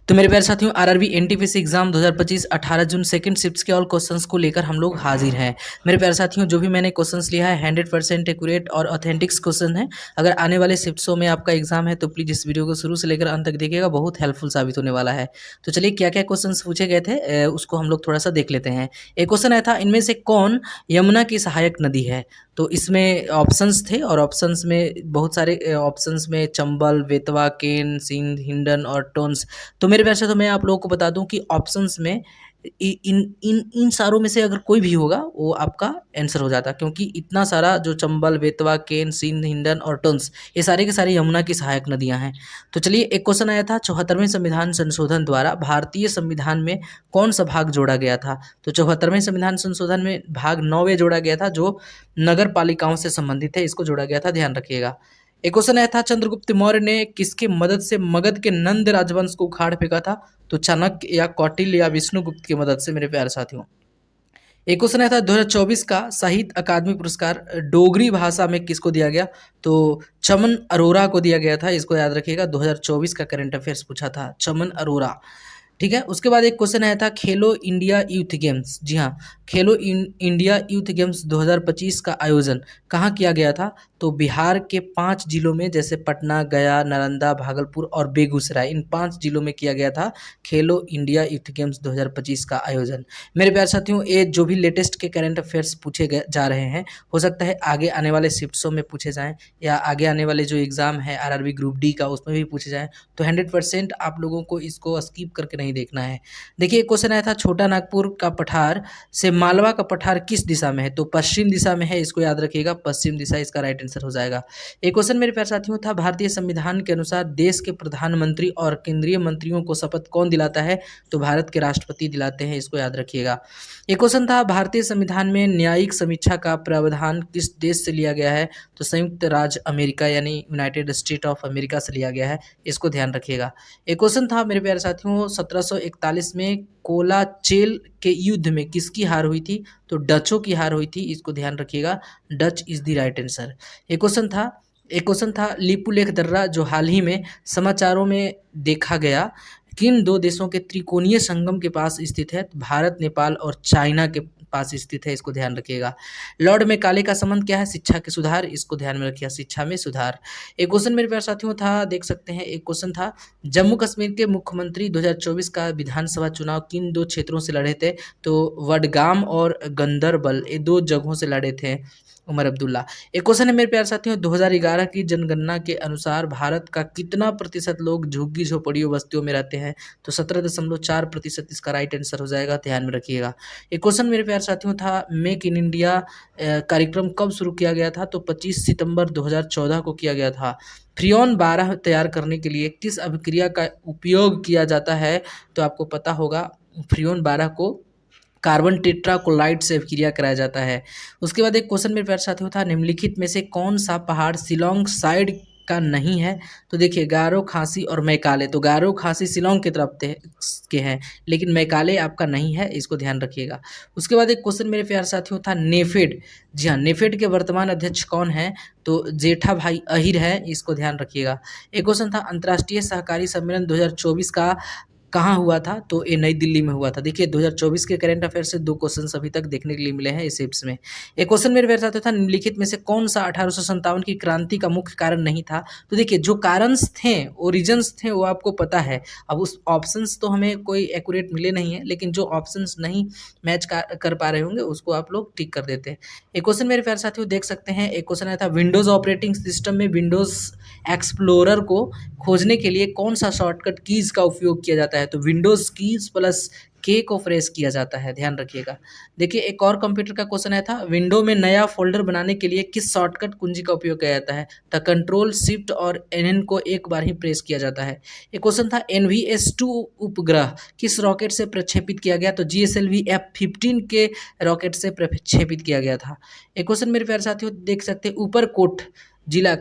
तो मेरे प्यारे साथियों, आरआरबी एनटीपीसी एग्जाम 2025 18 जून सेकंड शिफ्ट्स के ऑल क्वेश्चंस को लेकर हम लोग हाजिर हैं। मेरे प्यारे साथियों, जो भी मैंने क्वेश्चंस लिया है 100% एक्यूरेट और ऑथेंटिक्स क्वेश्चन है। अगर आने वाले शिफ्ट्सों में आपका एग्जाम है तो प्लीज़ इस वीडियो को शुरू से लेकर अंत तक देखिएगा, बहुत हेल्पफुल साबित होने वाला है। तो चलिए, क्या क्या क्वेश्चन पूछे गए थे उसको हम लोग थोड़ा सा देख लेते हैं। एक क्वेश्चन आया था, इनमें से कौन यमुना की सहायक नदी है? तो इसमें ऑप्शंस थे और ऑप्शंस में बहुत सारे ऑप्शंस में चंबल, बेतवा, केन, सिंध, हिंडन और टोन्स। तो मेरे प्यारे से तो मैं आप लोगों को बता दूं कि ऑप्शंस में इन इन इन सारों में से अगर कोई भी होगा वो आपका आंसर हो जाता, क्योंकि इतना सारा जो चंबल, बेतवा, केन, सिंध, हिंडन और टोन्स, ये सारे के सारे यमुना की सहायक नदियां हैं। तो चलिए, एक क्वेश्चन आया था, 74वें संविधान संशोधन द्वारा भारतीय संविधान में कौन सा भाग जोड़ा गया था? तो 74वें संविधान संशोधन में भाग 9वें जोड़ा गया था, जो नगर पालिकाओं से संबंधित है, इसको जोड़ा गया था, ध्यान रखिएगा। एक क्वेश्चन आया था, चंद्रगुप्त मौर्य ने किसके मदद से मगध के नंद राजवंश को उखाड़ फेंका था? तो चाणक्य या कौटिल्य या विष्णुगुप्त की मदद से, मेरे प्यारे साथियों। एक क्वेश्चन आया था, 2024 का साहित्य अकादमी पुरस्कार डोगरी भाषा में किसको दिया गया? तो चमन अरोरा को दिया गया था, इसको याद रखिएगा। 2024 का करंट अफेयर्स पूछा था, चमन अरोरा। ठीक है। उसके बाद एक क्वेश्चन आया था, खेलो इंडिया यूथ गेम्स, जी हाँ, खेलो इंडिया यूथ गेम्स 2025 का आयोजन कहाँ किया गया था? तो बिहार के 5 जिलों में, जैसे पटना, गया, नालंदा, भागलपुर और बेगूसराय, इन 5 जिलों में किया गया था खेलो इंडिया यूथ गेम्स 2025 का आयोजन। मेरे प्यारे साथियों, ये जो भी लेटेस्ट के करंट अफेयर्स पूछे जा रहे हैं, हो सकता है आगे आने वाले शिफ्ट्सों में पूछे जाएं या आगे आने वाले जो एग्जाम है आरआरबी ग्रुप डी का, उसमें भी पूछे जाएं। तो 100% आप लोगों को इसको स्किप करके नहीं देखना है। देखिए, एक क्वेश्चन आया था, छोटा नागपुर का पठार से मालवा का पठार किस दिशा में है? तो पश्चिम दिशा में है, इसको याद रखिएगा, पश्चिम दिशा इसका राइट आंसर हो जाएगा। एक क्वेश्चन मेरे प्यारे साथियों था, भारतीय संविधान के अनुसार देश के प्रधानमंत्री और केंद्रीय मंत्रियों को शपथ कौन दिलाता है? तो भारत के राष्ट्रपति दिलाते हैं, इसको याद रखिएगा। एक क्वेश्चन था, भारतीय संविधान में न्यायिक समीक्षा का प्रावधान किस देश से लिया गया है? तो संयुक्त राज्य अमेरिका यानी यूनाइटेड स्टेट ऑफ अमेरिका से लिया गया है, इसको ध्यान रखिएगा। एक क्वेश्चन था मेरे प्यारे साथियों, 1741 में कोलाचेल के युद्ध में किसकी हार हुई थी? तो डचों की हार हुई थी, इसको ध्यान रखिएगा, Dutch is the right answer. एक क्वेश्चन था, लिपुलेख दर्रा जो हाल ही में समाचारों में देखा गया, किन दो देशों के त्रिकोणीय संगम के पास स्थित है? तो भारत, नेपाल और चाइना के पास स्थित है, इसको ध्यान रखिएगा। लॉर्ड मैकाले का संबंध क्या है? शिक्षा के सुधार, इसको ध्यान में रखिएगा, शिक्षा में सुधार। एक क्वेश्चन मेरे प्यारे साथियों था, देख सकते हैं, एक क्वेश्चन था, जम्मू कश्मीर के मुख्यमंत्री 2024 का विधानसभा चुनाव किन दो क्षेत्रों से लड़े थे? तो वडगाम और गंदरबल, ये दो जगहों से लड़े थे उमर अब्दुल्ला। एक क्वेश्चन है मेरे प्यारे साथियों, 2011 की जनगणना के अनुसार भारत का कितना प्रतिशत लोग झुग्गी झोपड़ियों बस्तियों में रहते हैं? तो 17.4% इसका राइट आंसर हो जाएगा, ध्यान में रखिएगा। एक क्वेश्चन मेरे प्यारे साथियों था, मेक इन इंडिया कार्यक्रम कब शुरू किया गया था? तो 25 सितंबर 2014 को किया गया था। फ्रियोन 12 तैयार करने के लिए किस अभिक्रिया का उपयोग किया जाता है? तो आपको पता होगा, फ्रियोन 12 को कार्बन टेट्राक्लोराइड से अभिक्रिया कराया जाता है। उसके बाद एक क्वेश्चन मेरे प्यारे साथियों था, निम्नलिखित में से कौन सा पहाड़ शिलोंग साइड का नहीं है? तो देखिए, गारो, खासी और मैकाले। तो गारो, खासी शिलोंग की तरफ के हैं, लेकिन मैकाले आपका नहीं है, इसको ध्यान रखिएगा। उसके बाद एक क्वेश्चन मेरे प्यारे साथियों था, नेफेड, जी हाँ, नेफेड के वर्तमान अध्यक्ष कौन है? तो जेठा भाई अहिर है, इसको ध्यान रखिएगा। एक क्वेश्चन था, अंतर्राष्ट्रीय सहकारी सम्मेलन 2024 का कहाँ हुआ था? तो ये नई दिल्ली में हुआ था। देखिए, 2024 के करंट अफेयर से 2 क्वेश्चन अभी तक देखने के लिए मिले हैं इस शिफ्ट्स में। एक क्वेश्चन मेरे प्यारे साथियों था, निम्नलिखित में से कौन सा 1857 की क्रांति का मुख्य कारण नहीं था? तो देखिए, जो कारणस थे, ओरिजिन्स थे, वो आपको पता है। अब उस ऑप्शंस तो हमें कोई एक्यूरेट मिले नहीं है, लेकिन जो ऑप्शंस नहीं मैच कर पा रहे होंगे उसको आप लोग टिक कर देते हैं। एक क्वेश्चन मेरे प्यारे साथियों देख सकते हैं, एक क्वेश्चन आया था, विंडोज ऑपरेटिंग सिस्टम में विंडोज एक्सप्लोरर को खोजने के लिए कौन सा शॉर्टकट कीज का उपयोग किया जाता है? तो विंडोज कीज प्लस के को प्रेस किया जाता है, ध्यान रखिएगा। देखिए, एक और कंप्यूटर का क्वेश्चन आया था, विंडो में नया फोल्डर बनाने के लिए किस शॉर्टकट कुंजी का उपयोग किया जाता है? तो कंट्रोल शिफ्ट और एन को एक बार ही प्रेस किया जाता है। एक क्वेश्चन था, NVS-2 उपग्रह किस रॉकेट से प्रक्षेपित किया गया? तो GSLV F-15 के रॉकेट से प्रक्षेपित किया गया था। एक क्वेश्चन मेरे प्यारे साथियों देख सकते हैं, ऊपरकोट किला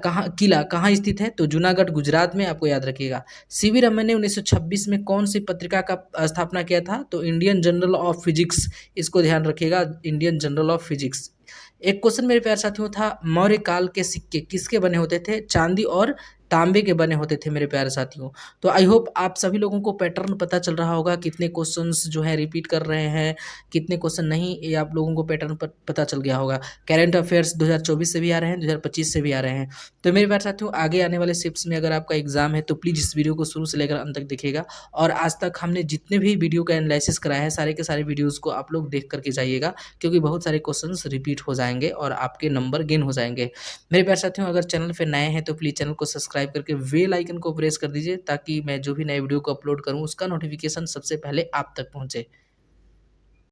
कहाँ स्थित है? तो जूनागढ़, गुजरात में, आपको याद रखिएगा। सीवी रमन ने 1926 में कौन सी पत्रिका का स्थापना किया था? तो इंडियन जर्नल ऑफ फिजिक्स, इसको ध्यान रखिएगा, इंडियन जर्नल ऑफ फिजिक्स। एक क्वेश्चन मेरे प्यारे साथियों था, मौर्य काल के सिक्के किसके बने होते थे? चांदी और तांबे के बने होते थे मेरे प्यारे साथियों। तो आई होप आप सभी लोगों को पैटर्न पता चल रहा होगा, कितने क्वेश्चंस जो हैं रिपीट कर रहे हैं, कितने क्वेश्चन नहीं, ये आप लोगों को पैटर्न पता चल गया होगा। करंट अफेयर्स 2024 से भी आ रहे हैं, 2025 से भी आ रहे हैं। तो मेरे प्यारे साथियों, आगे आने वाले शिफ्ट्स में अगर आपका एग्जाम है तो प्लीज़ इस वीडियो को शुरू से लेकर अंत तक देखिएगा। और आज तक हमने जितने भी वीडियो का एनालिसिस कराया है, सारे के सारे वीडियोज़ को आप लोग देख करके जाइएगा, क्योंकि बहुत सारे क्वेश्चंस रिपीट हो जाएँगे और आपके नंबर गेन हो जाएँगे। मेरे प्यारे साथियों, अगर चैनल पे नए हैं तो प्लीज़ चैनल को सब्सक्राइब करके बेल आइकन को प्रेस कर दीजिए, ताकि मैं जो भी नए वीडियो को अपलोड करूँ उसका नोटिफिकेशन सबसे पहले आप तक पहुँचे।